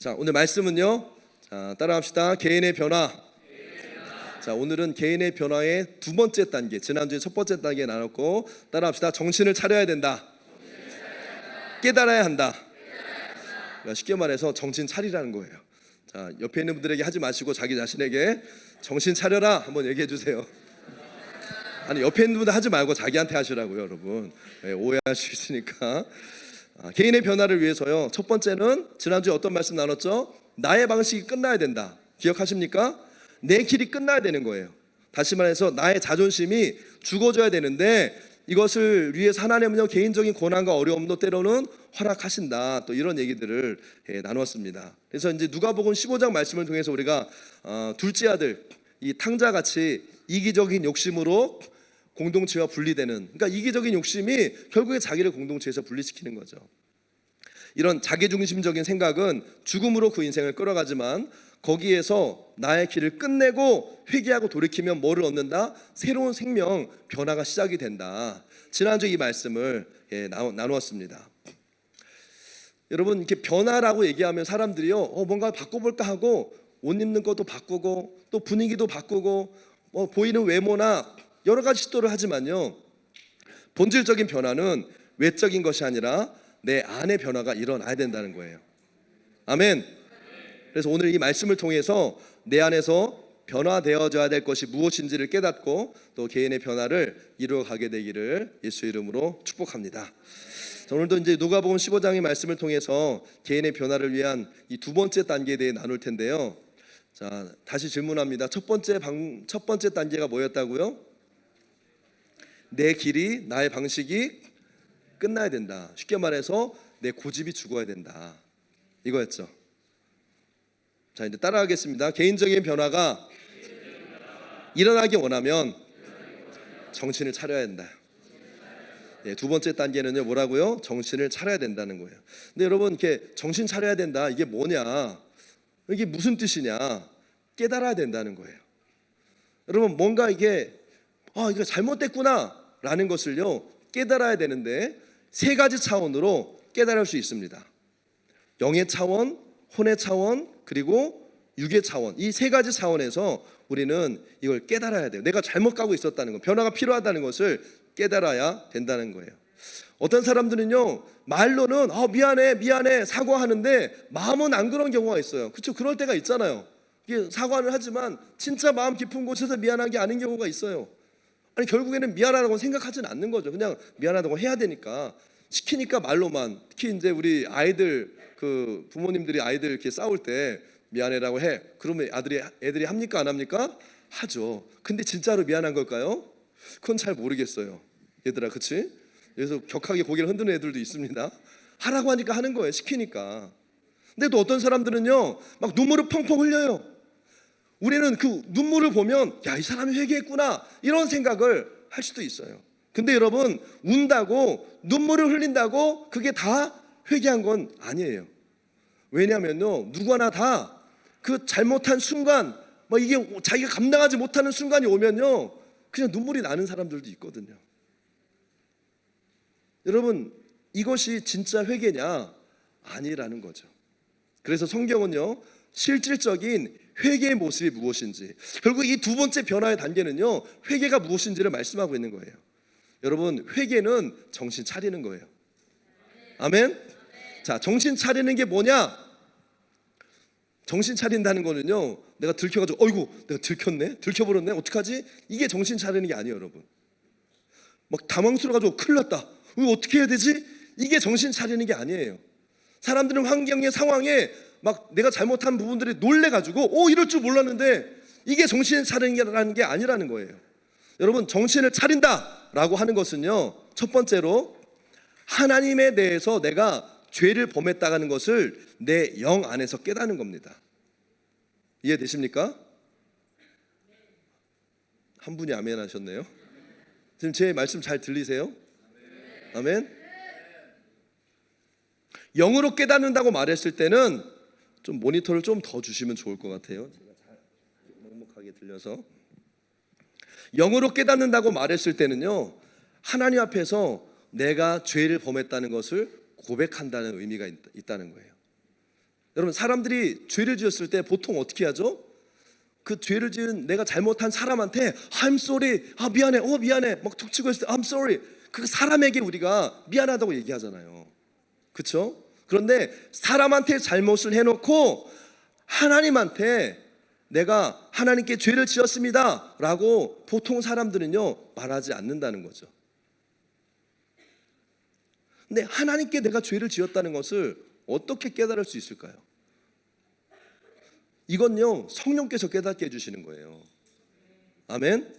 자, 오늘 말씀은요. 자, 따라합시다. 개인의 변화. 자, 오늘은 개인의 변화의 두 번째 단계. 지난주에 첫 번째 단계 나눴고, 따라합시다. 정신을 차려야 된다. 깨달아야 한다. 그러니까 쉽게 말해서 정신 차리라는 거예요. 자, 옆에 있는 분들에게 하지 마시고 자기 자신에게 정신 차려라 한번 얘기해 주세요. 아니, 옆에 있는 분들 하지 말고 자기한테 하시라고요, 여러분. 네, 오해할 수 있으니까. 개인의 변화를 위해서요. 첫 번째는 지난주에 어떤 말씀 나눴죠? 나의 방식이 끝나야 된다. 기억하십니까? 내 길이 끝나야 되는 거예요. 다시 말해서 나의 자존심이 죽어져야 되는데, 이것을 위해서 하나님은요, 개인적인 고난과 어려움도 때로는 허락하신다. 또 이런 얘기들을 나누었습니다. 그래서 이제 누가복음 15장 말씀을 통해서 우리가 둘째 아들, 이 탕자같이 이기적인 욕심으로 공동체와 분리되는, 그러니까 이기적인 욕심이 결국에 자기를 공동체에서 분리시키는 거죠. 이런 자기중심적인 생각은 죽음으로 그 인생을 끌어가지만, 거기에서 나의 길을 끝내고 회개하고 돌이키면 뭐를 얻는다? 새로운 생명, 변화가 시작이 된다. 지난주 이 말씀을 나누었습니다. 여러분, 이렇게 변화라고 얘기하면 사람들이요, 뭔가 바꿔볼까 하고 옷 입는 것도 바꾸고 또 분위기도 바꾸고 보이는 외모나 여러 가지 시도를 하지만요, 본질적인 변화는 외적인 것이 아니라 내 안의 변화가 일어나야 된다는 거예요. 아멘. 그래서 오늘 이 말씀을 통해서 내 안에서 변화되어져야 될 것이 무엇인지를 깨닫고 또 개인의 변화를 이루어가게 되기를 예수 이름으로 축복합니다. 자, 오늘도 이제 누가복음 15장의 말씀을 통해서 개인의 변화를 위한 이 두 번째 단계에 대해 나눌 텐데요. 자, 다시 질문합니다. 첫 번째 단계가 뭐였다고요? 내 길이, 나의 방식이 끝나야 된다. 쉽게 말해서 내 고집이 죽어야 된다. 이거였죠. 자, 이제 따라하겠습니다. 개인적인 변화가 일어나기 원하면 정신을 차려야 된다. 네, 두 번째 단계는요, 뭐라고요? 정신을 차려야 된다는 거예요. 근데 여러분, 이렇게 정신 차려야 된다, 이게 뭐냐? 이게 무슨 뜻이냐? 깨달아야 된다는 거예요. 여러분, 뭔가 이게 이거 잘못됐구나 라는 것을요, 깨달아야 되는데 세 가지 차원으로 깨달을 수 있습니다. 영의 차원, 혼의 차원, 그리고 육의 차원, 이 세 가지 차원에서 우리는 이걸 깨달아야 돼요. 내가 잘못 가고 있었다는 거, 변화가 필요하다는 것을 깨달아야 된다는 거예요. 어떤 사람들은요, 말로는 미안해 사과하는데 마음은 안 그런 경우가 있어요. 그렇죠? 그럴 때가 있잖아요. 이게 사과를 하지만 진짜 마음 깊은 곳에서 미안한 게 아닌 경우가 있어요. 아니, 결국에는 미안하다고 생각하지는 않는 거죠. 그냥 미안하다고 해야 되니까, 시키니까 말로만. 특히 이제 우리 아이들, 그 부모님들이 아이들 이렇게 싸울 때 미안해라고 해. 그러면 애들이 합니까, 안 합니까? 하죠. 근데 진짜로 미안한 걸까요? 그건 잘 모르겠어요. 얘들아, 그치? 그래서 격하게 고개를 흔드는 애들도 있습니다. 하라고 하니까 하는 거예요, 시키니까. 근데 또 어떤 사람들은요, 막 눈물을 펑펑 흘려요. 우리는 그 눈물을 보면 이 사람이 회개했구나, 이런 생각을 할 수도 있어요. 근데 여러분, 운다고 눈물을 흘린다고 그게 다 회개한 건 아니에요. 왜냐하면요, 누구나 다 그 잘못한 순간, 이게 자기가 감당하지 못하는 순간이 오면요, 그냥 눈물이 나는 사람들도 있거든요. 여러분, 이것이 진짜 회개냐? 아니라는 거죠. 그래서 성경은요, 실질적인 회개의 모습이 무엇인지, 결국 이 두 번째 변화의 단계는요, 회개가 무엇인지를 말씀하고 있는 거예요. 여러분, 회개는 정신 차리는 거예요. 아멘? 자, 정신 차리는 게 뭐냐? 정신 차린다는 거는요, 내가 들켜가지고 내가 들켜버렸네, 어떡하지? 이게 정신 차리는 게 아니에요, 여러분. 막 당황스러워가지고 큰일 났다, 이거 어떻게 해야 되지? 이게 정신 차리는 게 아니에요. 사람들은 환경에, 상황에 막 내가 잘못한 부분들이 놀래가지고 이럴 줄 몰랐는데, 이게 정신 차리는 게 아니라는 거예요. 여러분, 정신을 차린다라고 하는 것은요, 첫 번째로 하나님에 대해서 내가 죄를 범했다는 것을 내 영 안에서 깨닫는 겁니다. 이해되십니까? 한 분이 아멘 하셨네요. 지금 제 말씀 잘 들리세요? 아멘. 영으로 깨닫는다고 말했을 때는 좀 모니터를 좀 더 주시면 좋을 것 같아요. 제가 잘 넉넉하게 들려서. 영으로 깨닫는다고 말했을 때는요, 하나님 앞에서 내가 죄를 범했다는 것을 고백한다는 의미가 있다는 거예요. 여러분, 사람들이 죄를 지었을 때 보통 어떻게 하죠? 그 죄를 지은 내가 잘못한 사람한테 I'm sorry, 미안해, 미안해 막 툭 치고 있을 때 I'm sorry, 그 사람에게 우리가 미안하다고 얘기하잖아요. 그렇죠? 그런데 사람한테 잘못을 해놓고 하나님한테 내가 하나님께 죄를 지었습니다 라고 보통 사람들은요 말하지 않는다는 거죠. 근데 하나님께 내가 죄를 지었다는 것을 어떻게 깨달을 수 있을까요? 이건요 성령께서 깨닫게 해주시는 거예요. 아멘.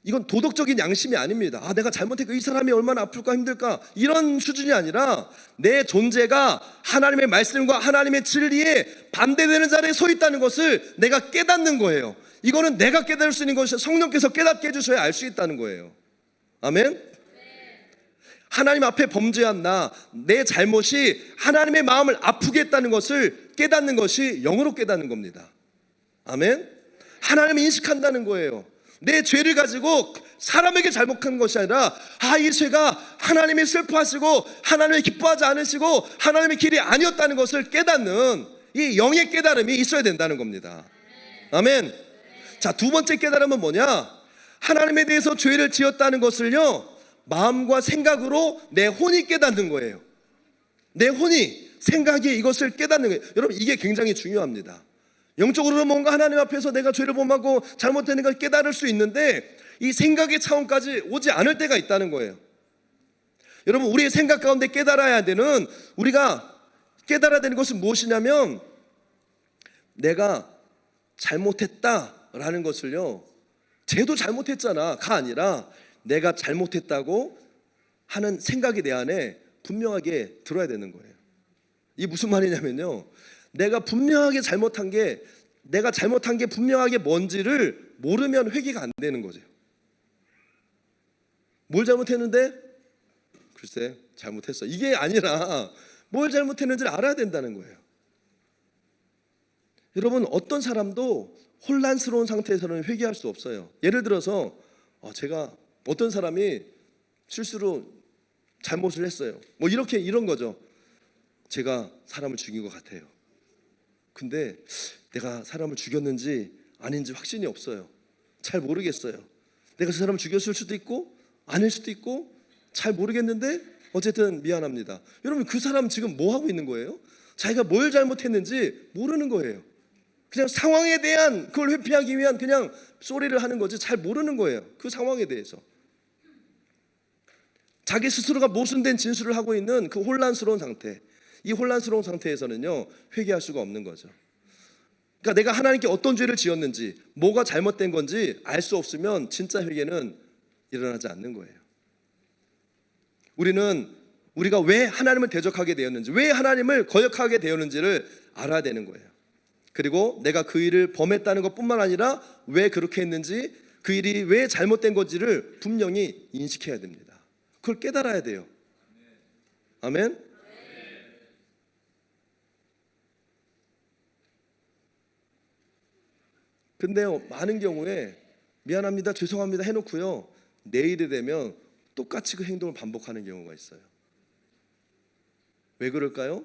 이건 도덕적인 양심이 아닙니다. 내가 잘못했고 이 사람이 얼마나 아플까 힘들까 이런 수준이 아니라 내 존재가 하나님의 말씀과 하나님의 진리에 반대되는 자리에 서 있다는 것을 내가 깨닫는 거예요. 이거는 내가 깨달을 수 있는 것이 성령께서 깨닫게 해주셔야 알 수 있다는 거예요. 아멘. 하나님 앞에 범죄한 내 잘못이 하나님의 마음을 아프게 했다는 것을 깨닫는 것이 영으로 깨닫는 겁니다. 아멘. 하나님을 인식한다는 거예요. 내 죄를 가지고 사람에게 잘못한 것이 아니라 이 죄가 하나님이 슬퍼하시고 하나님이 기뻐하지 않으시고 하나님의 길이 아니었다는 것을 깨닫는 이 영의 깨달음이 있어야 된다는 겁니다. 아멘. 자, 두 번째 깨달음은 뭐냐? 하나님에 대해서 죄를 지었다는 것을요 마음과 생각으로 내 혼이 깨닫는 거예요. 내 혼이, 생각이 이것을 깨닫는 거예요. 여러분, 이게 굉장히 중요합니다. 영적으로는 뭔가 하나님 앞에서 내가 죄를 범하고 잘못된 걸 깨달을 수 있는데 이 생각의 차원까지 오지 않을 때가 있다는 거예요. 여러분, 우리의 생각 가운데 깨달아야 되는, 우리가 깨달아야 되는 것은 무엇이냐면 내가 잘못했다라는 것을요 쟤도 잘못했잖아가 아니라 내가 잘못했다고 하는 생각이 내 안에 분명하게 들어야 되는 거예요. 이게 무슨 말이냐면요, 내가 잘못한 게 분명하게 뭔지를 모르면 회개가 안 되는 거죠. 뭘 잘못했는데? 글쎄 잘못했어, 이게 아니라 뭘 잘못했는지를 알아야 된다는 거예요. 여러분, 어떤 사람도 혼란스러운 상태에서는 회개할 수 없어요. 예를 들어서 제가 어떤 사람이 실수로 잘못을 했어요. 이런 거죠. 제가 사람을 죽인 것 같아요. 근데 내가 사람을 죽였는지 아닌지 확신이 없어요. 잘 모르겠어요. 내가 그 사람을 죽였을 수도 있고 아닐 수도 있고 잘 모르겠는데 어쨌든 미안합니다. 여러분, 그 사람 지금 뭐 하고 있는 거예요? 자기가 뭘 잘못했는지 모르는 거예요. 그냥 상황에 대한 그걸 회피하기 위한 그냥 쏘리를 하는 거지 잘 모르는 거예요. 그 상황에 대해서 자기 스스로가 모순된 진술을 하고 있는 그 혼란스러운 상태, 이 혼란스러운 상태에서는요 회개할 수가 없는 거죠. 그러니까 내가 하나님께 어떤 죄를 지었는지, 뭐가 잘못된 건지 알 수 없으면 진짜 회개는 일어나지 않는 거예요. 우리가 왜 하나님을 대적하게 되었는지, 왜 하나님을 거역하게 되었는지를 알아야 되는 거예요. 그리고 내가 그 일을 범했다는 것뿐만 아니라 왜 그렇게 했는지, 그 일이 왜 잘못된 건지를 분명히 인식해야 됩니다. 그걸 깨달아야 돼요. 아멘. 근데요, 많은 경우에 미안합니다, 죄송합니다 해놓고요 내일이 되면 똑같이 그 행동을 반복하는 경우가 있어요. 왜 그럴까요?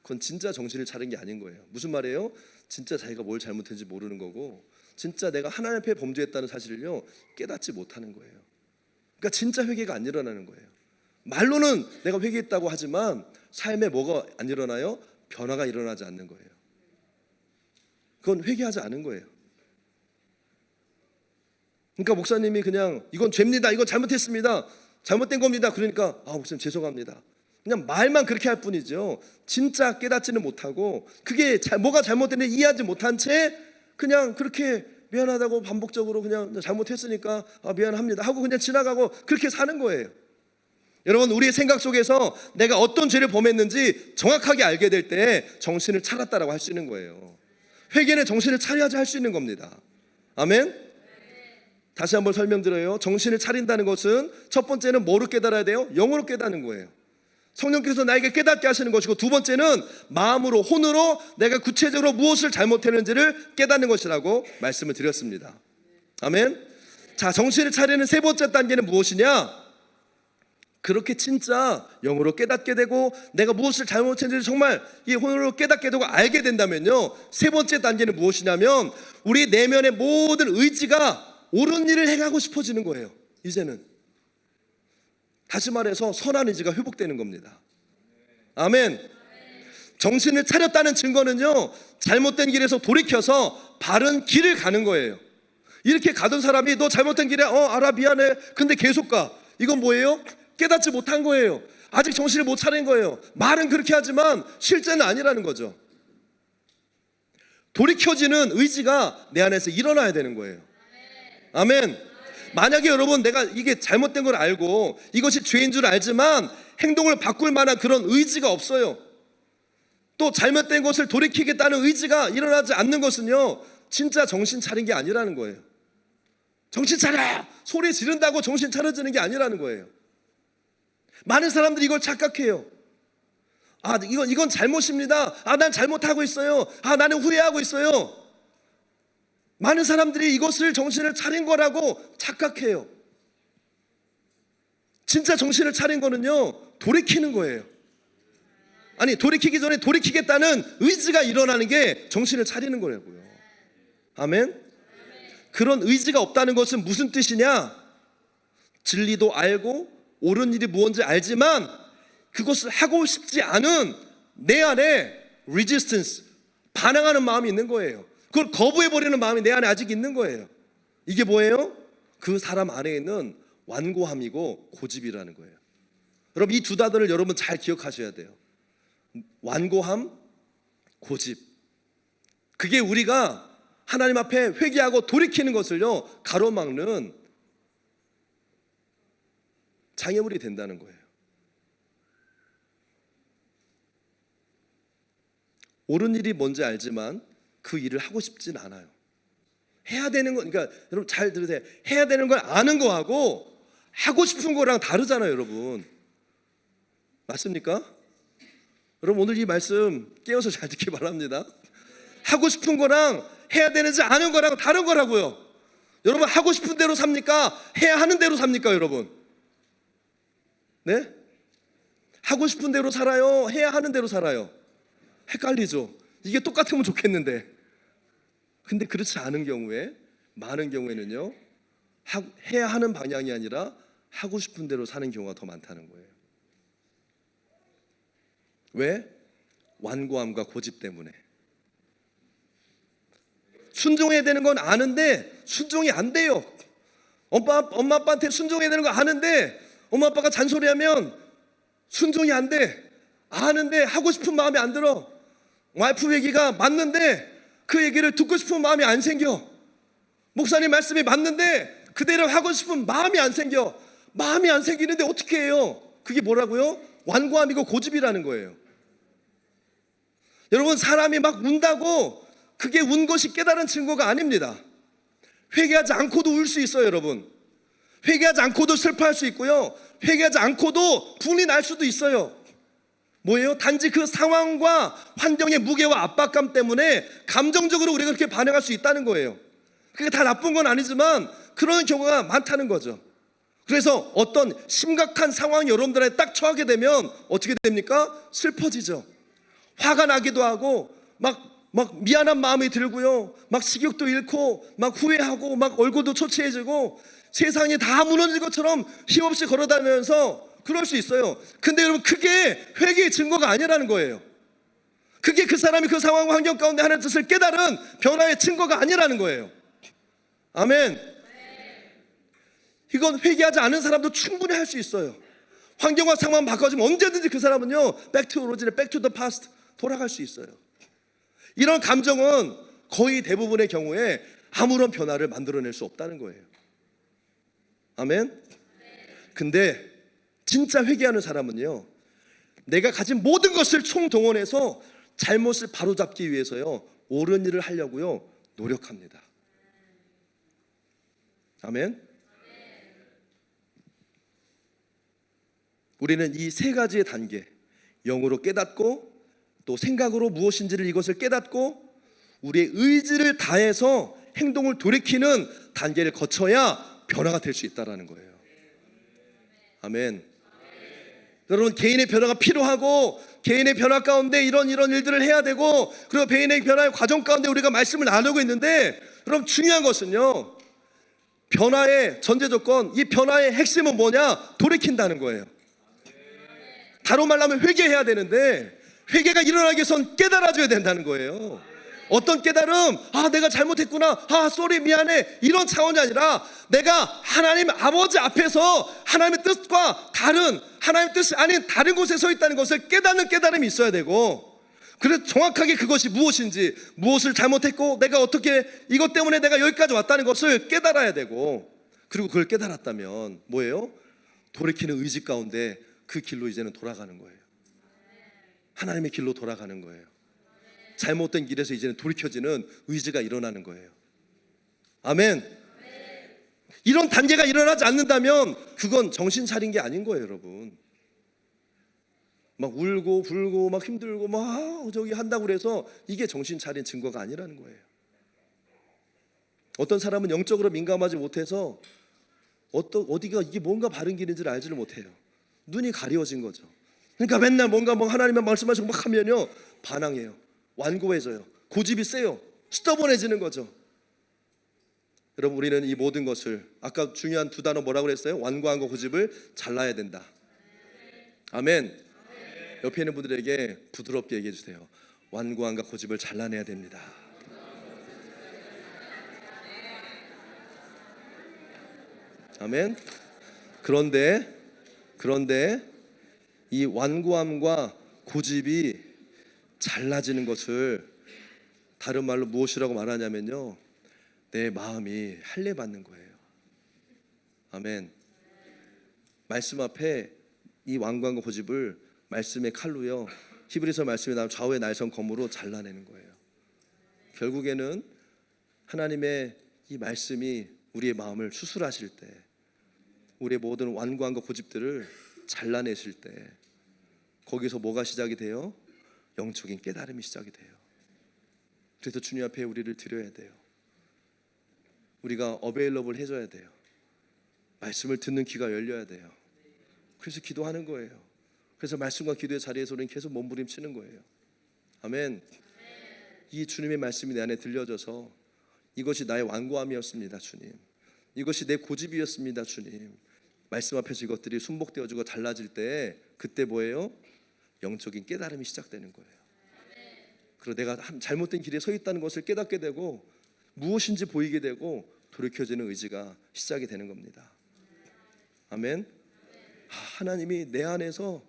그건 진짜 정신을 차린 게 아닌 거예요. 무슨 말이에요? 진짜 자기가 뭘 잘못했는지 모르는 거고, 진짜 내가 하나님 앞에 범죄했다는 사실을요 깨닫지 못하는 거예요. 그러니까 진짜 회개가 안 일어나는 거예요. 말로는 내가 회개했다고 하지만 삶에 뭐가 안 일어나요? 변화가 일어나지 않는 거예요. 그건 회개하지 않은 거예요. 그러니까 목사님이 그냥 이건 죄입니다, 이건 잘못했습니다, 잘못된 겁니다, 그러니까 목사님 죄송합니다, 그냥 말만 그렇게 할 뿐이죠 진짜 깨닫지는 못하고, 그게 뭐가 잘못됐는지 이해하지 못한 채 그냥 그렇게 미안하다고 반복적으로 그냥 잘못했으니까 미안합니다 하고 그냥 지나가고 그렇게 사는 거예요. 여러분, 우리의 생각 속에서 내가 어떤 죄를 범했는지 정확하게 알게 될 때 정신을 차렸다라고 할 수 있는 거예요. 회개는 정신을 차려야지 할 수 있는 겁니다. 아멘. 다시 한번 설명드려요. 정신을 차린다는 것은 첫 번째는 뭐로 깨달아야 돼요? 영으로 깨닫는 거예요. 성령께서 나에게 깨닫게 하시는 것이고, 두 번째는 마음으로, 혼으로 내가 구체적으로 무엇을 잘못했는지를 깨닫는 것이라고 말씀을 드렸습니다. 아멘. 자, 정신을 차리는 세 번째 단계는 무엇이냐? 그렇게 진짜 영으로 깨닫게 되고 내가 무엇을 잘못했는지 정말 이 혼으로 깨닫게 되고 알게 된다면요, 세 번째 단계는 무엇이냐면 우리 내면의 모든 의지가 옳은 일을 행하고 싶어지는 거예요. 이제는 다시 말해서 선한 의지가 회복되는 겁니다. 아멘. 정신을 차렸다는 증거는요, 잘못된 길에서 돌이켜서 바른 길을 가는 거예요. 이렇게 가던 사람이 너 잘못된 길에 알아 미안해 근데 계속 가. 이건 뭐예요? 깨닫지 못한 거예요. 아직 정신을 못 차린 거예요. 말은 그렇게 하지만 실제는 아니라는 거죠. 돌이켜지는 의지가 내 안에서 일어나야 되는 거예요. 아멘. 만약에 여러분 내가 이게 잘못된 걸 알고 이것이 죄인 줄 알지만 행동을 바꿀 만한 그런 의지가 없어요. 또 잘못된 것을 돌이키겠다는 의지가 일어나지 않는 것은요, 진짜 정신 차린 게 아니라는 거예요. 정신 차려! 소리 지른다고 정신 차려지는 게 아니라는 거예요. 많은 사람들이 이걸 착각해요. 이건 잘못입니다. 난 잘못하고 있어요. 나는 후회하고 있어요. 많은 사람들이 이것을 정신을 차린 거라고 착각해요. 진짜 정신을 차린 거는요, 돌이키는 거예요. 돌이키기 전에 돌이키겠다는 의지가 일어나는 게 정신을 차리는 거라고요. 아멘? 그런 의지가 없다는 것은 무슨 뜻이냐? 진리도 알고 옳은 일이 무엇인지 알지만 그것을 하고 싶지 않은 내 안에 resistance, 반항하는 마음이 있는 거예요. 그걸 거부해버리는 마음이 내 안에 아직 있는 거예요. 이게 뭐예요? 그 사람 안에 있는 완고함이고 고집이라는 거예요. 여러분, 이 두 단어를 여러분 잘 기억하셔야 돼요. 완고함, 고집. 그게 우리가 하나님 앞에 회개하고 돌이키는 것을요, 가로막는 장애물이 된다는 거예요. 옳은 일이 뭔지 알지만 그 일을 하고 싶진 않아요. 해야 되는 거, 그러니까 여러분 잘 들으세요. 해야 되는 걸 아는 거하고 하고 싶은 거랑 다르잖아요, 여러분. 맞습니까? 여러분, 오늘 이 말씀 깨어서 잘 듣기 바랍니다. 하고 싶은 거랑 해야 되는지 아는 거랑 다른 거라고요. 여러분, 하고 싶은 대로 삽니까? 해야 하는 대로 삽니까, 여러분? 네? 하고 싶은 대로 살아요? 해야 하는 대로 살아요? 헷갈리죠? 이게 똑같으면 좋겠는데. 근데 그렇지 않은 경우에, 많은 경우에는요, 해야 하는 방향이 아니라 하고 싶은 대로 사는 경우가 더 많다는 거예요. 왜? 완고함과 고집 때문에. 순종해야 되는 건 아는데 순종이 안 돼요. 엄마 아빠한테 순종해야 되는 거 아는데 엄마 아빠가 잔소리하면 순종이 안 돼. 아는데 하고 싶은 마음이 안 들어. 와이프 얘기가 맞는데 그 얘기를 듣고 싶은 마음이 안 생겨. 목사님 말씀이 맞는데 그대로 하고 싶은 마음이 안 생겨. 마음이 안 생기는데 어떻게 해요? 그게 뭐라고요? 완고함이고 고집이라는 거예요. 여러분, 사람이 막 운다고 그게 운 것이 깨달은 증거가 아닙니다. 회개하지 않고도 울 수 있어요, 여러분. 회개하지 않고도 슬퍼할 수 있고요, 회개하지 않고도 분이 날 수도 있어요. 뭐예요? 단지 그 상황과 환경의 무게와 압박감 때문에 감정적으로 우리가 그렇게 반응할 수 있다는 거예요. 그게 다 나쁜 건 아니지만 그런 경우가 많다는 거죠. 그래서 어떤 심각한 상황이 여러분들한테 딱 처하게 되면 어떻게 됩니까? 슬퍼지죠. 화가 나기도 하고 막 미안한 마음이 들고요, 막 식욕도 잃고 막 후회하고 막 얼굴도 초췌해지고 세상이 다 무너질 것처럼 힘없이 걸어다니면서 그럴 수 있어요. 근데 여러분, 그게 회개의 증거가 아니라는 거예요. 그게 그 사람이 그 상황과 환경 가운데 하나님의 뜻을 깨달은 변화의 증거가 아니라는 거예요. 아멘. 이건 회개하지 않은 사람도 충분히 할 수 있어요. 환경과 상황 바꿔주면 언제든지 그 사람은요, back to origin, back to the past 돌아갈 수 있어요. 이런 감정은 거의 대부분의 경우에 아무런 변화를 만들어낼 수 없다는 거예요. 아멘. 근데 진짜 회개하는 사람은요, 내가 가진 모든 것을 총동원해서 잘못을 바로잡기 위해서요, 옳은 일을 하려고요 노력합니다. 아멘. 우리는 이 세 가지의 단계, 영으로 깨닫고 또 생각으로 무엇인지를 이것을 깨닫고 우리의 의지를 다해서 행동을 돌이키는 단계를 거쳐야 변화가 될 수 있다는 거예요. 아멘. 여러분, 개인의 변화가 필요하고 개인의 변화 가운데 이런 일들을 해야 되고, 그리고 개인의 변화의 과정 가운데 우리가 말씀을 나누고 있는데, 여러분 중요한 것은요, 변화의 전제 조건, 이 변화의 핵심은 뭐냐? 돌이킨다는 거예요. 다른 말로 하면 회개해야 되는데, 회개가 일어나기 위해선 깨달아줘야 된다는 거예요. 어떤 깨달음? 내가 잘못했구나, 쏘리, 미안해, 이런 차원이 아니라 내가 하나님 아버지 앞에서 하나님의 뜻과 다른, 하나님의 뜻이 아닌 다른 곳에 서 있다는 것을 깨닫는 깨달음이 있어야 되고, 그래서 정확하게 그것이 무엇인지, 무엇을 잘못했고 내가 어떻게 이것 때문에 내가 여기까지 왔다는 것을 깨달아야 되고, 그리고 그걸 깨달았다면 뭐예요? 돌이키는 의지 가운데 그 길로 이제는 돌아가는 거예요. 하나님의 길로 돌아가는 거예요. 잘못된 길에서 이제는 돌이켜지는 의지가 일어나는 거예요. 아멘. 이런 단계가 일어나지 않는다면 그건 정신 차린 게 아닌 거예요, 여러분. 막 울고 불고 막 힘들고 막 저기 한다고 그래서 이게 정신 차린 증거가 아니라는 거예요. 어떤 사람은 영적으로 민감하지 못해서 어디가 이게 뭔가 바른 길인지를 알지를 못해요. 눈이 가려워진 거죠. 그러니까 맨날 뭔가 하나님의 말씀하시고 막 하면요, 반항해요. 완고해져요. 고집이 세요. 스터번해지는 거죠. 여러분, 우리는 이 모든 것을, 아까 중요한 두 단어 뭐라고 그랬어요? 완고함과 고집을 잘라야 된다. 아멘. 옆에 있는 분들에게 부드럽게 얘기해 주세요. 완고함과 고집을 잘라내야 됩니다. 아멘. 그런데 이 완고함과 고집이 잘라지는 것을 다른 말로 무엇이라고 말하냐면요, 내 마음이 할례받는 거예요. 아멘. 말씀 앞에 이 완고함과 고집을 말씀의 칼로요, 히브리서 말씀에 나온 좌우의 날선 검으로 잘라내는 거예요. 결국에는 하나님의 이 말씀이 우리의 마음을 수술하실 때, 우리의 모든 완고함과 고집들을 잘라내실 때, 거기서 뭐가 시작이 돼요? 영적인 깨달음이 시작이 돼요. 그래서 주님 앞에 우리를 드려야 돼요. 우리가 어베일러블 해줘야 돼요. 말씀을 듣는 귀가 열려야 돼요. 그래서 기도하는 거예요. 그래서 말씀과 기도의 자리에서 우리는 계속 몸부림치는 거예요. 아멘. 이 주님의 말씀이 내 안에 들려져서 이것이 나의 완고함이었습니다, 주님. 이것이 내 고집이었습니다, 주님. 말씀 앞에서 이것들이 순복되어지고 달라질 때, 그때 뭐예요? 영적인 깨달음이 시작되는 거예요. 그리고 내가 잘못된 길에 서 있다는 것을 깨닫게 되고, 무엇인지 보이게 되고, 돌이켜지는 의지가 시작이 되는 겁니다. 아멘. 하나님이 내 안에서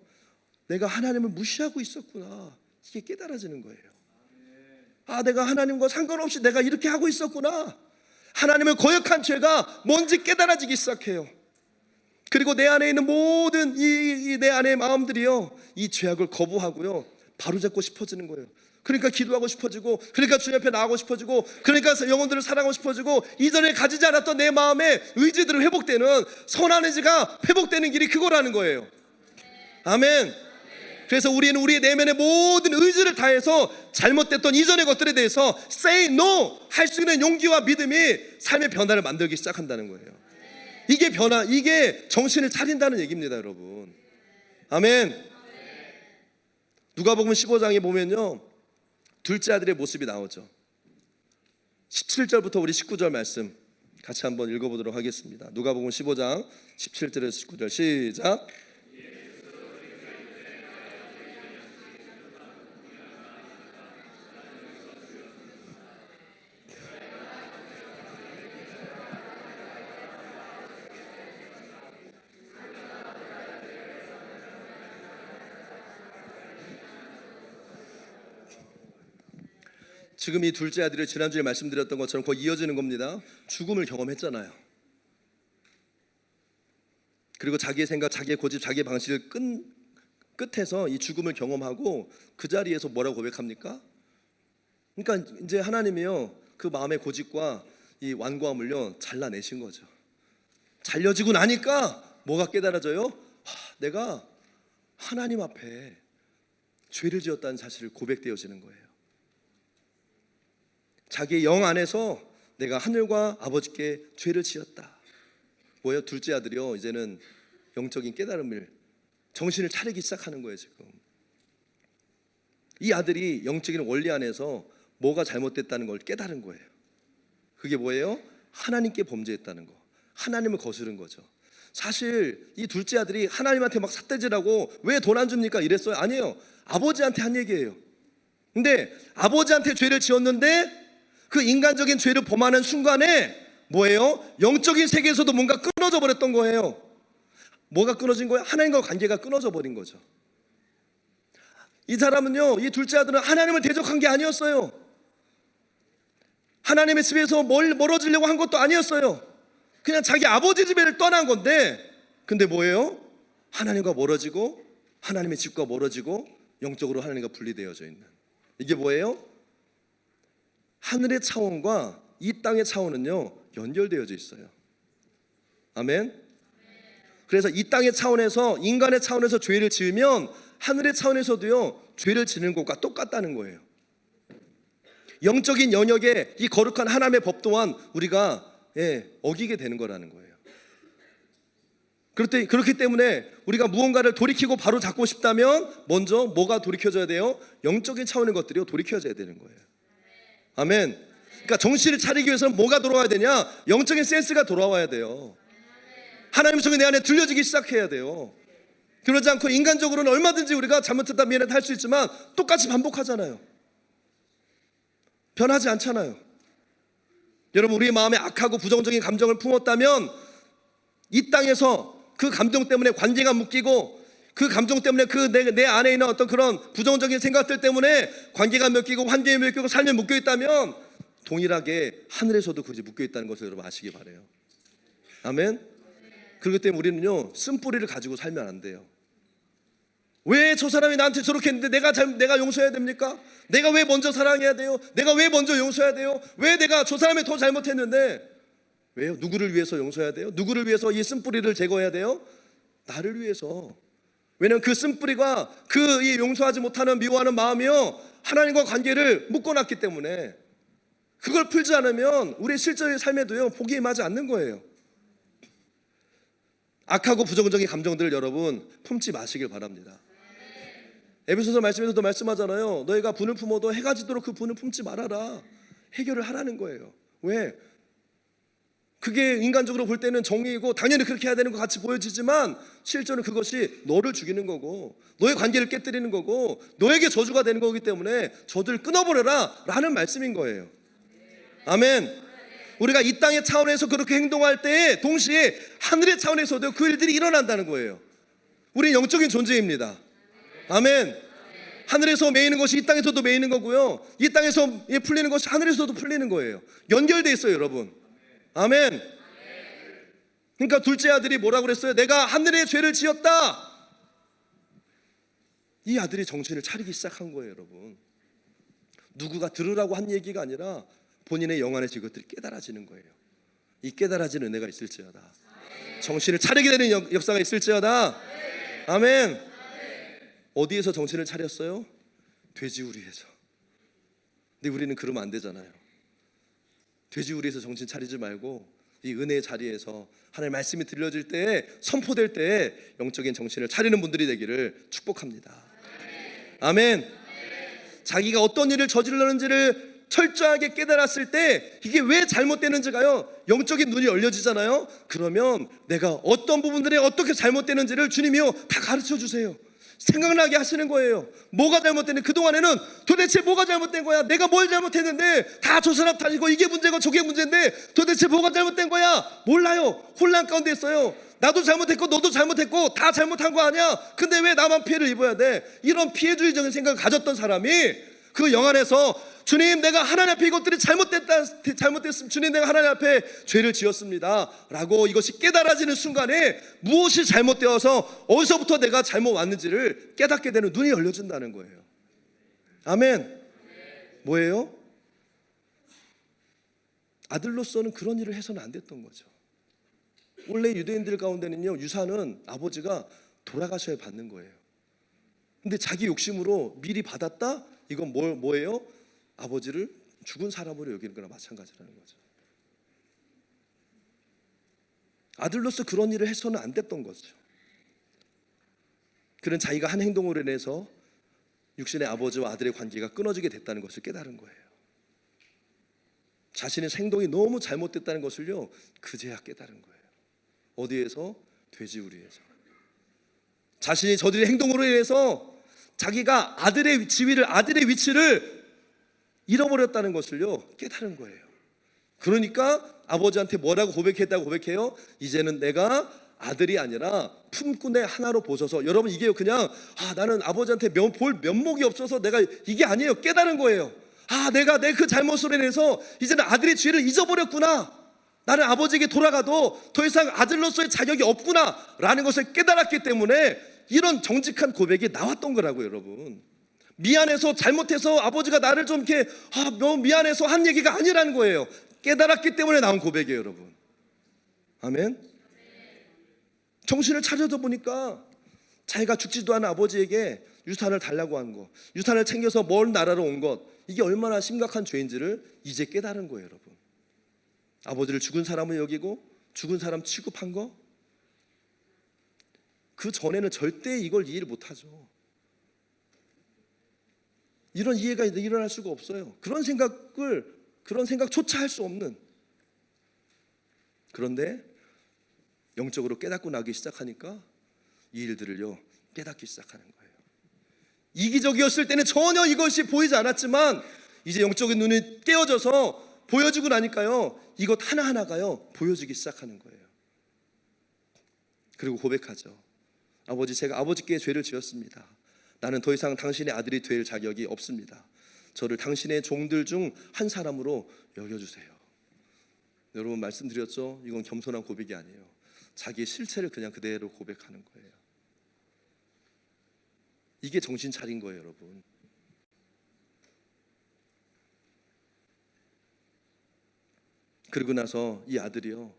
내가 하나님을 무시하고 있었구나, 이게 깨달아지는 거예요. 내가 하나님과 상관없이 내가 이렇게 하고 있었구나, 하나님을 거역한 죄가 뭔지 깨달아지기 시작해요. 그리고 내 안에 있는 모든 내 안의 마음들이요, 이 죄악을 거부하고요, 바로잡고 싶어지는 거예요. 그러니까 기도하고 싶어지고, 그러니까 주님 앞에 나가고 싶어지고, 그러니까 영혼들을 사랑하고 싶어지고, 이전에 가지지 않았던 내 마음의 의지들을 회복되는, 선한 의지가 회복되는 길이 그거라는 거예요. 아멘. 그래서 우리는 우리의 내면의 모든 의지를 다해서 잘못됐던 이전의 것들에 대해서 say no 할 수 있는 용기와 믿음이 삶의 변화를 만들기 시작한다는 거예요. 이게 변화, 이게 정신을 차린다는 얘기입니다, 여러분. 아멘. 누가복음 15장에 보면요, 둘째 아들의 모습이 나오죠. 17절부터 우리 19절 말씀 같이 한번 읽어보도록 하겠습니다. 누가복음 15장 17절에서 19절 시작. 지금 이 둘째 아들이 지난주에 말씀드렸던 것처럼 거의 이어지는 겁니다. 죽음을 경험했잖아요. 그리고 자기의 생각, 자기의 고집, 자기의 방식을 끝에서 이 죽음을 경험하고 그 자리에서 뭐라고 고백합니까? 그러니까 이제 하나님이요, 그 마음의 고집과 이 완고함을요 잘라내신 거죠. 잘려지고 나니까 뭐가 깨달아져요? 내가 하나님 앞에 죄를 지었다는 사실을 고백되어지는 거예요. 자기의 영 안에서 내가 하늘과 아버지께 죄를 지었다. 뭐예요? 둘째 아들이요, 이제는 영적인 깨달음을 정신을 차리기 시작하는 거예요. 지금 이 아들이 영적인 원리 안에서 뭐가 잘못됐다는 걸 깨달은 거예요. 그게 뭐예요? 하나님께 범죄했다는 거, 하나님을 거스른 거죠. 사실 이 둘째 아들이 하나님한테 막 삿대질하고 왜 돈 안 줍니까 이랬어요? 아니에요. 아버지한테 한 얘기예요. 근데 아버지한테 죄를 지었는데 그 인간적인 죄를 범하는 순간에 뭐예요? 영적인 세계에서도 뭔가 끊어져 버렸던 거예요. 뭐가 끊어진 거예요? 하나님과 관계가 끊어져 버린 거죠. 이 사람은요, 이 둘째 아들은 하나님을 대적한 게 아니었어요. 하나님의 집에서 멀어지려고 한 것도 아니었어요. 그냥 자기 아버지 집에 떠난 건데, 근데 뭐예요? 하나님과 멀어지고 하나님의 집과 멀어지고 영적으로 하나님과 분리되어져 있는, 이게 뭐예요? 하늘의 차원과 이 땅의 차원은요 연결되어져 있어요. 아멘. 그래서 이 땅의 차원에서, 인간의 차원에서 죄를 지으면 하늘의 차원에서도요 죄를 지는 것과 똑같다는 거예요. 영적인 영역에 이 거룩한 하나님의 법 또한 우리가 어기게 되는 거라는 거예요. 그렇기 때문에 우리가 무언가를 돌이키고 바로 잡고 싶다면 먼저 뭐가 돌이켜져야 돼요? 영적인 차원의 것들이 돌이켜져야 되는 거예요. 아멘. 그러니까 정신을 차리기 위해서는 뭐가 돌아와야 되냐? 영적인 센스가 돌아와야 돼요. 하나님의 성이 내 안에 들려지기 시작해야 돼요. 그러지 않고 인간적으로는 얼마든지 우리가 잘못했다 미안하다 할 수 있지만 똑같이 반복하잖아요. 변하지 않잖아요. 여러분, 우리의 마음에 악하고 부정적인 감정을 품었다면 이 땅에서 그 감정 때문에 관계가 묶이고, 그 감정 때문에 내 안에 있는 어떤 그런 부정적인 생각들 때문에 관계가 묶이고 환경이 묶이고 삶에 묶여 있다면 동일하게 하늘에서도 그것이 묶여 있다는 것을 여러분 아시기 바라요. 아멘. 그렇기 때문에 우리는요 쓴뿌리를 가지고 살면 안 돼요. 왜 저 사람이 나한테 저렇게 했는데 내가 용서해야 됩니까? 내가 왜 먼저 사랑해야 돼요? 내가 왜 먼저 용서해야 돼요? 왜 내가 저 사람이 더 잘못했는데 왜요? 누구를 위해서 용서해야 돼요? 누구를 위해서 이 쓴뿌리를 제거해야 돼요? 나를 위해서. 왜냐하면 그 쓴뿌리가 이 용서하지 못하는 미워하는 마음이요 하나님과 관계를 묶어놨기 때문에 그걸 풀지 않으면 우리 실제의 삶에도요 복이 임하지 않는 거예요. 악하고 부정적인 감정들을 여러분 품지 마시길 바랍니다. 에베소서 말씀에서도 말씀하잖아요. 너희가 분을 품어도 해가 지도록 그 분을 품지 말아라. 해결을 하라는 거예요. 왜? 그게 인간적으로 볼 때는 정의이고 당연히 그렇게 해야 되는 것 같이 보여지지만 실제로는 그것이 너를 죽이는 거고 너의 관계를 깨뜨리는 거고 너에게 저주가 되는 거기 때문에 저들을 끊어버려라 라는 말씀인 거예요. 아멘. 우리가 이 땅의 차원에서 그렇게 행동할 때에 동시에 하늘의 차원에서도 그 일들이 일어난다는 거예요. 우리는 영적인 존재입니다. 아멘. 하늘에서 매이는 것이 이 땅에서도 매이는 거고요, 이 땅에서 풀리는 것이 하늘에서도 풀리는 거예요. 연결돼 있어요 여러분. 아멘. 그러니까 둘째 아들이 뭐라고 그랬어요? 내가 하늘의 죄를 지었다. 이 아들이 정신을 차리기 시작한 거예요 여러분. 누구가 들으라고 한 얘기가 아니라 본인의 영 안에서 이것들이 깨달아지는 거예요. 이 깨달아지는 은혜가 있을지어다. 정신을 차리게 되는 역사가 있을지어다. 아멘. 어디에서 정신을 차렸어요? 돼지우리에서. 근데 우리는 그러면 안 되잖아요. 돼지우리에서 정신 차리지 말고 이 은혜의 자리에서 하나님의 말씀이 들려질 때, 선포될 때 영적인 정신을 차리는 분들이 되기를 축복합니다. 아멘. 자기가 어떤 일을 저질렀는지를 철저하게 깨달았을 때 이게 왜 잘못되는지가요 영적인 눈이 열려지잖아요. 그러면 내가 어떤 부분들이 어떻게 잘못되는지를 주님이요 다 가르쳐 주세요. 생각나게 하시는 거예요. 뭐가 잘못됐는데, 그동안에는 도대체 뭐가 잘못된 거야? 내가 뭘 잘못했는데 다 저 사람 탓이고 이게 문제고 저게 문제인데 도대체 뭐가 잘못된 거야? 몰라요. 혼란 가운데 있어요. 나도 잘못했고 너도 잘못했고 다 잘못한 거 아니야? 근데 왜 나만 피해를 입어야 돼? 이런 피해주의적인 생각을 가졌던 사람이 그 영 안에서 주님, 내가 하나님 앞에 이것들이 잘못됐습니다. 주님, 내가 하나님 앞에 죄를 지었습니다 라고 이것이 깨달아지는 순간에 무엇이 잘못되어서 어디서부터 내가 잘못 왔는지를 깨닫게 되는 눈이 열려진다는 거예요. 아멘. 뭐예요? 아들로서는 그런 일을 해서는 안 됐던 거죠. 원래 유대인들 가운데는요 유산은 아버지가 돌아가셔야 받는 거예요. 근데 자기 욕심으로 미리 받았다? 이건 뭐예요? 아버지를 죽은 사람으로 여기는 거나 마찬가지라는 거죠. 아들로서 그런 일을 해서는 안 됐던 거죠. 그는 자기가 한 행동으로 인해서 육신의 아버지와 아들의 관계가 끊어지게 됐다는 것을 깨달은 거예요. 자신의 행동이 너무 잘못됐다는 것을요, 그제야 깨달은 거예요. 어디에서? 돼지우리에서. 자신이 저들의 행동으로 인해서 자기가 아들의 지위를, 아들의 위치를 잃어버렸다는 것을요 깨달은 거예요. 그러니까 아버지한테 뭐라고 고백했다고 고백해요? 이제는 내가 아들이 아니라 품꾼의 하나로 보셔서. 여러분, 이게 그냥 나는 아버지한테 볼 면목이 없어서 내가, 이게 아니에요. 깨달은 거예요. 내가 내 그 잘못으로 인해서 이제는 아들의 죄를 잊어버렸구나. 나는 아버지에게 돌아가도 더 이상 아들로서의 자격이 없구나 라는 것을 깨달았기 때문에 이런 정직한 고백이 나왔던 거라고요. 여러분, 미안해서, 잘못해서 아버지가 나를 좀 이렇게 너무 미안해서 한 얘기가 아니라는 거예요. 깨달았기 때문에 나온 고백이에요. 여러분, 아멘. 정신을 차려서 보니까 자기가 죽지도 않은 아버지에게 유산을 달라고 한 것, 유산을 챙겨서 먼 나라로 온 것, 이게 얼마나 심각한 죄인지를 이제 깨달은 거예요. 여러분, 아버지를 죽은 사람을 여기고 죽은 사람 취급한 거, 그 전에는 절대 이걸 이해를 못하죠. 이런 이해가 일어날 수가 없어요. 그런 생각조차 할 수 없는. 그런데 영적으로 깨닫고 나기 시작하니까 이 일들을요 깨닫기 시작하는 거예요. 이기적이었을 때는 전혀 이것이 보이지 않았지만 이제 영적인 눈이 깨어져서 보여지고 나니까요, 이것 하나하나가요 보여지기 시작하는 거예요. 그리고 고백하죠. 아버지, 제가 아버지께 죄를 지었습니다. 나는 더 이상 당신의 아들이 될 자격이 없습니다. 저를 당신의 종들 중 한 사람으로 여겨주세요. 여러분, 말씀드렸죠? 이건 겸손한 고백이 아니에요. 자기의 실체를 그냥 그대로 고백하는 거예요. 이게 정신 차린 거예요. 여러분, 그리고 나서 이 아들이요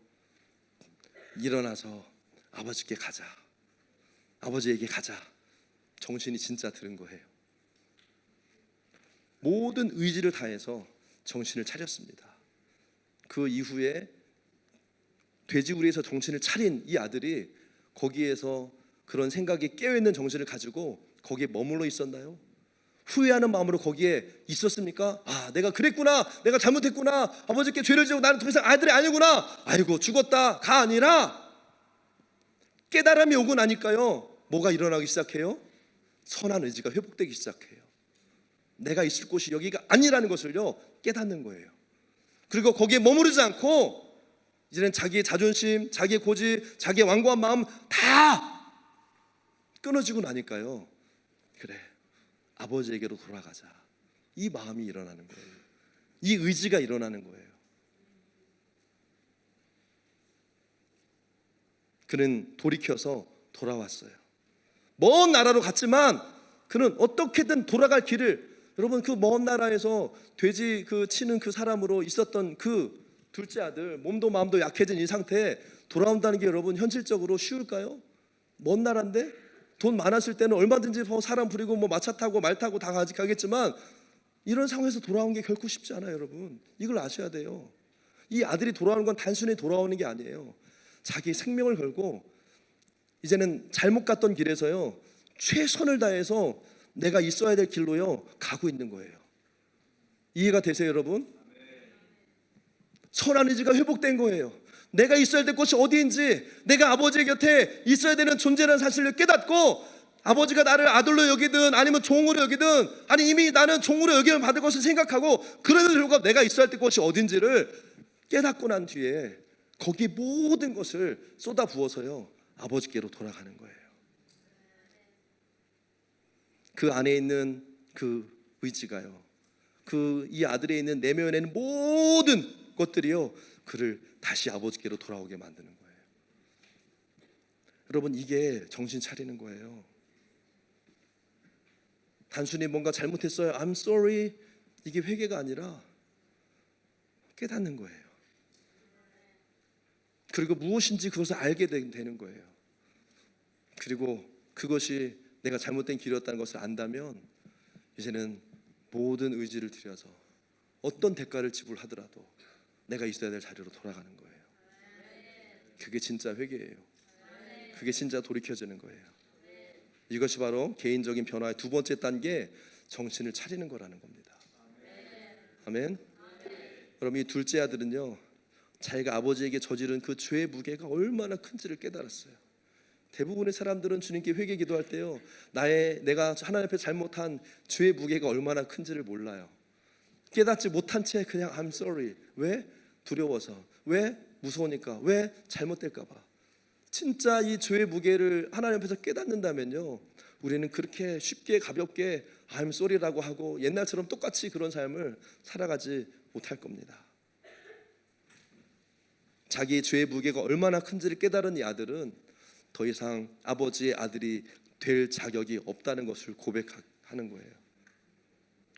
일어나서 아버지께 가자, 아버지에게 가자. 정신이 진짜 들은 거예요. 모든 의지를 다해서 정신을 차렸습니다. 그 이후에 돼지우리에서 정신을 차린 이 아들이 거기에서 그런 생각이 깨어있는 정신을 가지고 거기에 머물러 있었나요? 후회하는 마음으로 거기에 있었습니까? 내가 그랬구나, 내가 잘못했구나, 아버지께 죄를 지고 나는 더 이상 아들이 아니구나, 아이고 죽었다가 아니라 깨달음이 오고 나니까요 뭐가 일어나기 시작해요? 선한 의지가 회복되기 시작해요. 내가 있을 곳이 여기가 아니라는 것을요 깨닫는 거예요. 그리고 거기에 머무르지 않고 이제는 자기의 자존심, 자기의 고집, 자기의 완고한 마음 다 끊어지고 나니까요, 그래, 아버지에게로 돌아가자, 이 마음이 일어나는 거예요. 이 의지가 일어나는 거예요. 그는 돌이켜서 돌아왔어요. 먼 나라로 갔지만 그는 어떻게든 돌아갈 길을, 여러분, 그 먼 나라에서 돼지 치는 그 사람으로 있었던 그 둘째 아들, 몸도 마음도 약해진 이 상태에 돌아온다는 게 여러분 현실적으로 쉬울까요? 먼 나라인데 돈 많았을 때는 얼마든지 사람 부리고 마차 타고 말 타고 다 가겠지만 이런 상황에서 돌아온 게 결코 쉽지 않아요. 여러분, 이걸 아셔야 돼요. 이 아들이 돌아오는 건 단순히 돌아오는 게 아니에요. 자기 생명을 걸고 이제는 잘못 갔던 길에서요 최선을 다해서 내가 있어야 될 길로요 가고 있는 거예요. 이해가 되세요, 여러분? 선한 의지가 회복된 거예요. 내가 있어야 될 곳이 어디인지, 내가 아버지의 곁에 있어야 되는 존재라는 사실을 깨닫고, 아버지가 나를 아들로 여기든 아니면 종으로 여기든, 아니 이미 나는 종으로 여김을 받을 것을 생각하고 그래도 결국 내가 있어야 될 곳이 어딘지를 깨닫고 난 뒤에 거기 모든 것을 쏟아 부어서요 아버지께로 돌아가는 거예요. 그 안에 있는 그 의지가요, 이 아들에 있는 내면에 있는 모든 것들이요 그를 다시 아버지께로 돌아오게 만드는 거예요. 여러분, 이게 정신 차리는 거예요. 단순히 뭔가 잘못했어요, I'm sorry, 이게 회개가 아니라 깨닫는 거예요. 그리고 무엇인지 그것을 알게 되는 거예요. 그리고 그것이 내가 잘못된 길이었다는 것을 안다면 이제는 모든 의지를 들여서 어떤 대가를 지불하더라도 내가 있어야 될 자리로 돌아가는 거예요. 그게 진짜 회개예요. 그게 진짜 돌이켜지는 거예요. 이것이 바로 개인적인 변화의 두 번째 단계, 정신을 차리는 거라는 겁니다. 아멘. 그럼 이 둘째 아들은요, 자기가 아버지에게 저지른 그 죄의 무게가 얼마나 큰지를 깨달았어요. 대부분의 사람들은 주님께 회개 기도할 때요, 내가 하나님 앞에 잘못한 죄의 무게가 얼마나 큰지를 몰라요. 깨닫지 못한 채 그냥 I'm sorry. 왜? 두려워서. 왜? 무서우니까. 왜? 잘못될까 봐. 진짜 이 죄의 무게를 하나님 앞에서 깨닫는다면요, 우리는 그렇게 쉽게 가볍게 I'm sorry라고 하고 옛날처럼 똑같이 그런 삶을 살아가지 못할 겁니다. 자기의 죄의 무게가 얼마나 큰지를 깨달은 이 아들은 더 이상 아버지의 아들이 될 자격이 없다는 것을 고백하는 거예요.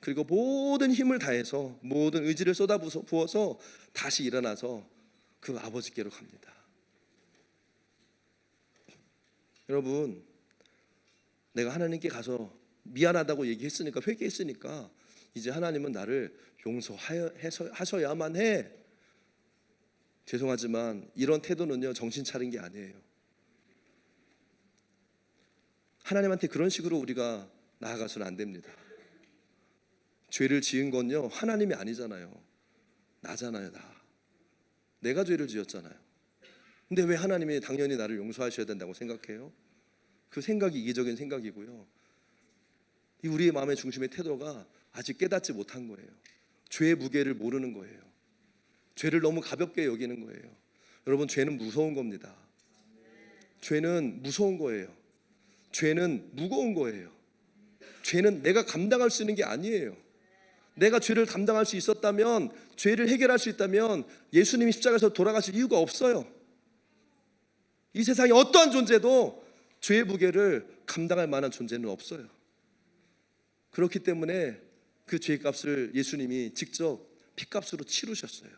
그리고 모든 힘을 다해서, 모든 의지를 쏟아부어서 다시 일어나서 그 아버지께로 갑니다. 여러분, 내가 하나님께 가서 미안하다고 얘기했으니까, 회개했으니까 이제 하나님은 나를 용서하셔야만 해. 죄송하지만 이런 태도는요, 정신 차린 게 아니에요. 하나님한테 그런 식으로 우리가 나아가서는 안 됩니다. 죄를 지은 건요, 하나님이 아니잖아요. 나잖아요, 나. 내가 죄를 지었잖아요. 근데 왜 하나님이 당연히 나를 용서하셔야 된다고 생각해요? 그 생각이 이기적인 생각이고요, 우리의 마음의 중심의 태도가 아직 깨닫지 못한 거예요. 죄의 무게를 모르는 거예요. 죄를 너무 가볍게 여기는 거예요. 여러분, 죄는 무서운 겁니다. 죄는 무서운 거예요. 죄는 무거운 거예요. 죄는 내가 감당할 수 있는 게 아니에요. 내가 죄를 감당할 수 있었다면, 죄를 해결할 수 있다면 예수님이 십자가에서 돌아가실 이유가 없어요. 이 세상에 어떠한 존재도 죄의 무게를 감당할 만한 존재는 없어요. 그렇기 때문에 그 죄값을 예수님이 직접 피값으로 치르셨어요.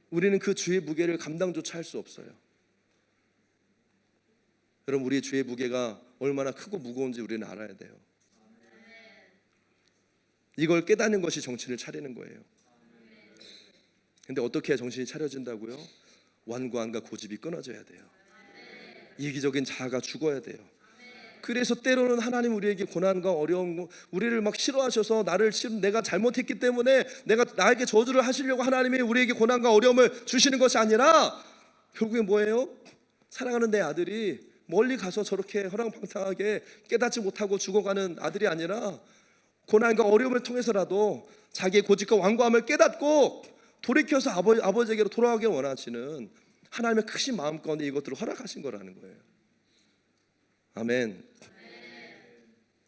우리는 그 죄의 무게를 감당조차 할 수 없어요. 여러분, 우리의 죄의 무게가 얼마나 크고 무거운지 우리는 알아야 돼요. 이걸 깨닫는 것이 정신을 차리는 거예요. 근데 어떻게 해야 정신이 차려진다고요? 완고함과 고집이 끊어져야 돼요. 이기적인 자아가 죽어야 돼요. 그래서 때로는 하나님 우리에게 고난과 어려움, 우리를 막 싫어하셔서 내가 잘못했기 때문에 나에게 저주를 하시려고 하나님이 우리에게 고난과 어려움을 주시는 것이 아니라, 결국에 뭐예요? 사랑하는 내 아들이 멀리 가서 저렇게 허랑방탕하게 깨닫지 못하고 죽어가는 아들이 아니라, 고난과 어려움을 통해서라도 자기의 고집과 완고함을 깨닫고 돌이켜서 아버지에게로 돌아가길 원하시는 하나님의 크신 마음 가운데 이것들을 허락하신 거라는 거예요. 아멘.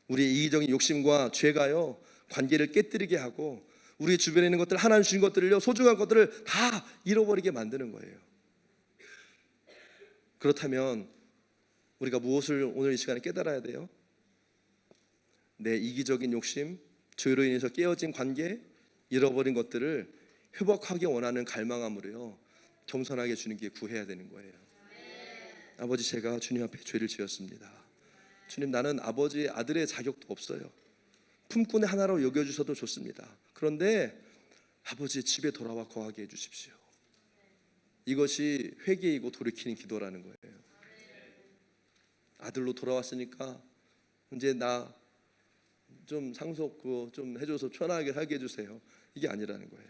우리의 이기적인 욕심과 죄가요, 관계를 깨뜨리게 하고 우리 주변에 있는 것들, 하나님 주신 것들을요, 소중한 것들을 다 잃어버리게 만드는 거예요. 그렇다면 우리가 무엇을 오늘 이 시간에 깨달아야 돼요? 내 이기적인 욕심, 죄로 인해서 깨어진 관계, 잃어버린 것들을 회복하기 원하는 갈망함으로요, 겸손하게 주님께 구해야 되는 거예요. 아버지, 제가 주님 앞에 죄를 지었습니다. 주님, 나는 아버지의 아들의 자격도 없어요. 품꾼의 하나로 여겨주셔도 좋습니다. 그런데 아버지의 집에 돌아와 거하게 해주십시오. 이것이 회개이고 돌이키는 기도라는 거예요. 아들로 돌아왔으니까 이제 나 좀 상속 좀 해줘서 편하게 살게 해주세요. 이게 아니라는 거예요.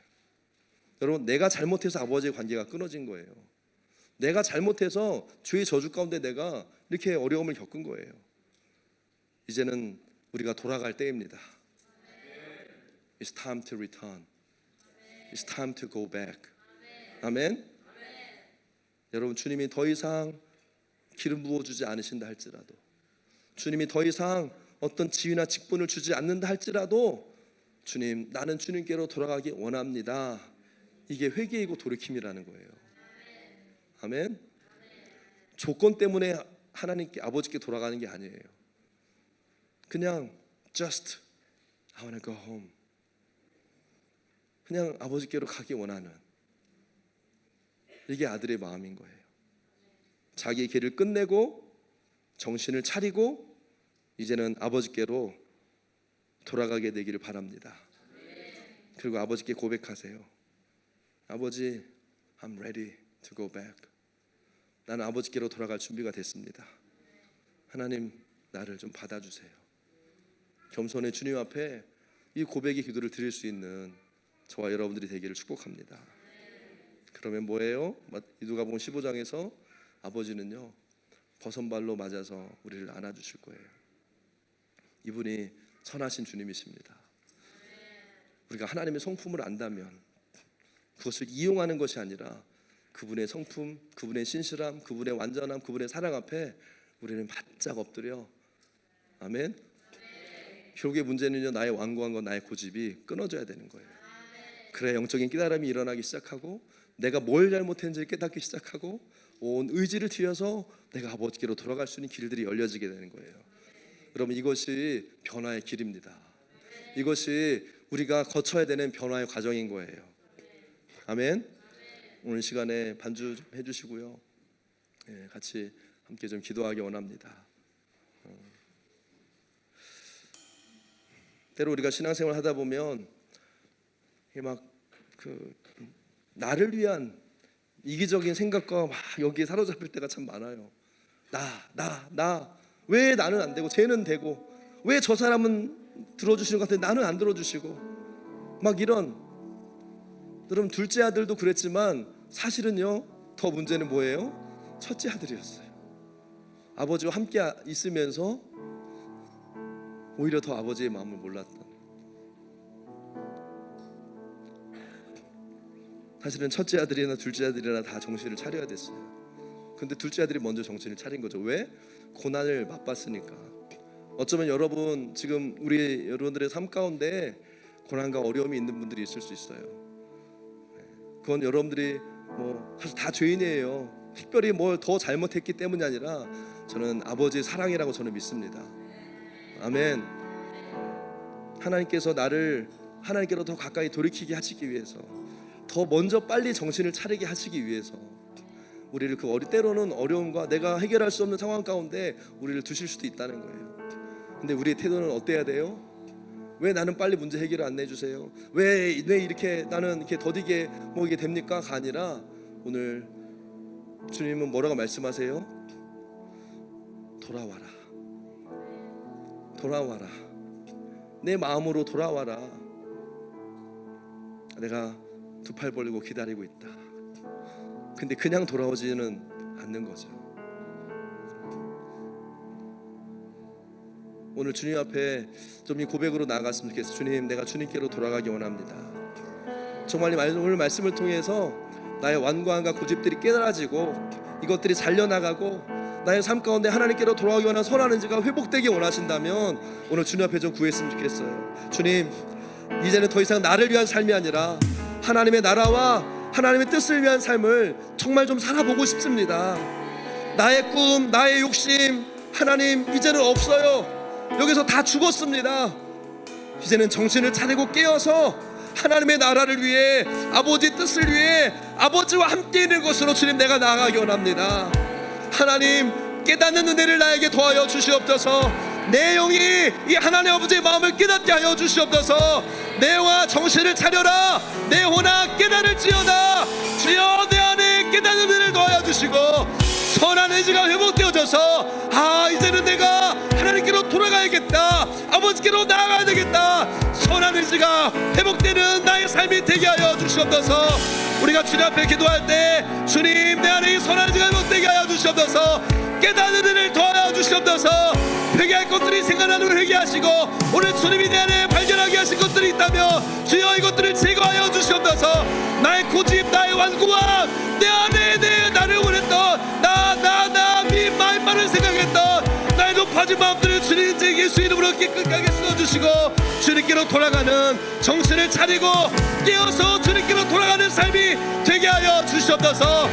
여러분, 내가 잘못해서 아버지의 관계가 끊어진 거예요. 내가 잘못해서 죄의 저주 가운데 내가 이렇게 어려움을 겪은 거예요. 이제는 우리가 돌아갈 때입니다. It's time to return. It's time to go back. 아멘. 여러분, 주님이 더 이상 기름 부어주지 않으신다 할지라도, 주님이 더 이상 어떤 지위나 직분을 주지 않는다 할지라도, 주님, 나는 주님께로 돌아가기 원합니다. 이게 회개이고 돌이킴이라는 거예요. 아멘. 조건 때문에 하나님께, 아버지께 돌아가는 게 아니에요. 그냥 just I want to go home. 그냥 아버지께로 가기 원하는, 이게 아들의 마음인 거예요. 자기의 길을 끝내고 정신을 차리고 이제는 아버지께로 돌아가게 되기를 바랍니다. 그리고 아버지께 고백하세요. 아버지, I'm ready to go back. 나는 아버지께로 돌아갈 준비가 됐습니다. 하나님, 나를 좀 받아주세요. 겸손의 주님 앞에 이 고백의 기도를 드릴 수 있는 저와 여러분들이 되기를 축복합니다. 그러면 뭐예요? 누가복음 15장에서 아버지는요 버선발로 맞아서 우리를 안아주실 거예요. 이분이 선하신 주님이십니다. 우리가 하나님의 성품을 안다면 그것을 이용하는 것이 아니라 그분의 성품, 그분의 신실함, 그분의 완전함, 그분의 사랑 앞에 우리는 바짝 엎드려 아멘. 결국의 문제는요 나의 완고함과 나의 고집이 끊어져야 되는 거예요. 그래야 영적인 깨달음이 일어나기 시작하고 내가 뭘 잘못했는지 깨닫기 시작하고 온 의지를 들여서 내가 아버지께로 돌아갈 수 있는 길들이 열려지게 되는 거예요. 여러분 이것이 변화의 길입니다. 이것이 우리가 거쳐야 되는 변화의 과정인 거예요. 아멘. 오늘 시간에 반주 좀 해주시고요. 같이 함께 좀 기도하기 원합니다. 때로 우리가 신앙생활 하다 보면 막 나를 위한 이기적인 생각과 막 여기에 사로잡힐 때가 참 많아요. 나 왜 나는 안 되고 쟤는 되고 왜 저 사람은 들어주시는 것 같은데 나는 안 들어주시고 막 이런. 여러분 둘째 아들도 그랬지만 사실은요 더 문제는 뭐예요? 첫째 아들이었어요. 아버지와 함께 있으면서 오히려 더 아버지의 마음을 몰랐던. 사실은 첫째 아들이나 둘째 아들이나 다 정신을 차려야 됐어요. 근데 둘째 아들이 먼저 정신을 차린 거죠. 왜? 고난을 맛봤으니까. 어쩌면 여러분 지금 우리 여러분들의 삶 가운데 고난과 어려움이 있는 분들이 있을 수 있어요. 그건 여러분들이 사실 다 죄인이에요. 특별히 뭘 더 잘못했기 때문이 아니라 저는 아버지의 사랑이라고 저는 믿습니다. 아멘. 하나님께서 나를 하나님께로 더 가까이 돌이키게 하시기 위해서 더 먼저 빨리 정신을 차리게 하시기 위해서 우리를 때로는 어려움과 내가 해결할 수 없는 상황 가운데 우리를 두실 수도 있다는 거예요. 근데 우리의 태도는 어때야 돼요? 왜 나는 빨리 문제 해결을 안 내주세요? 왜 이렇게 나는 이렇게 더디게 이게 됩니까?가 아니라 오늘 주님은 뭐라고 말씀하세요? 돌아와라. 내 마음으로 돌아와라. 내가 두 팔 벌리고 기다리고 있다. 근데 그냥 돌아오지는 않는 거죠. 오늘 주님 앞에 좀 이 고백으로 나아갔으면 좋겠어요. 주님, 내가 주님께로 돌아가기 원합니다. 정말 오늘 말씀을 통해서 나의 완고함과 고집들이 깨달아지고 이것들이 잘려나가고 나의 삶 가운데 하나님께로 돌아가기 원하는 선한 의지가 회복되기 원하신다면 오늘 주님 앞에 좀 구했으면 좋겠어요. 주님, 이제는 더 이상 나를 위한 삶이 아니라 하나님의 나라와 하나님의 뜻을 위한 삶을 정말 좀 살아보고 싶습니다. 나의 꿈, 나의 욕심, 하나님 이제는 없어요. 여기서 다 죽었습니다. 이제는 정신을 차리고 깨어서 하나님의 나라를 위해, 아버지 뜻을 위해 아버지와 함께 있는 것으로 주님 내가 나아가기 원합니다. 하나님, 깨닫는 은혜를 나에게 더하여 주시옵소서. 내 영이 이 하나님 아버지의 마음을 깨닫게 하여 주시옵소서. 내 영아 정신을 차려라. 내 혼아 깨달을지어다. 주여 내 안에 깨닫는 은혜를 더하여 주시고 선한 의지가 회복되어져서 이제는 내가 하나님께로 돌아가야겠다. 아버지께로 나아가야 되겠다. 선한 의지가 회복되는 나의 삶이 되게 하여 주시옵소서. 우리가 주님 앞에 기도할 때 주님 내 안에 이 선한 의지가 회복되게 하여 주시옵소서. 깨닫는 은혜를 더하여 주시옵소서. 회개할 것들이 생각나는 회개하시고 오늘 주님이 내 안에 발견하게 하신 것들이 있다면 주여 이것들을 제거하여 주시옵소서. 나의 고집, 나의 완고함, 내 안에 나를 원했던 마음만을 생각했던 나의 높아진 마음들을 주님 예수 이름으로 깨끗하게 쓰어주시고 주님께로 돌아가는 정신을 차리고 깨어서 주님께로 돌아가는 삶이 되게 하여 주시옵소서.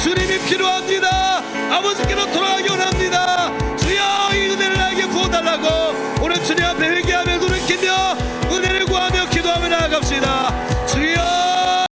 주님이 필요합니다. 아버지께로 돌아가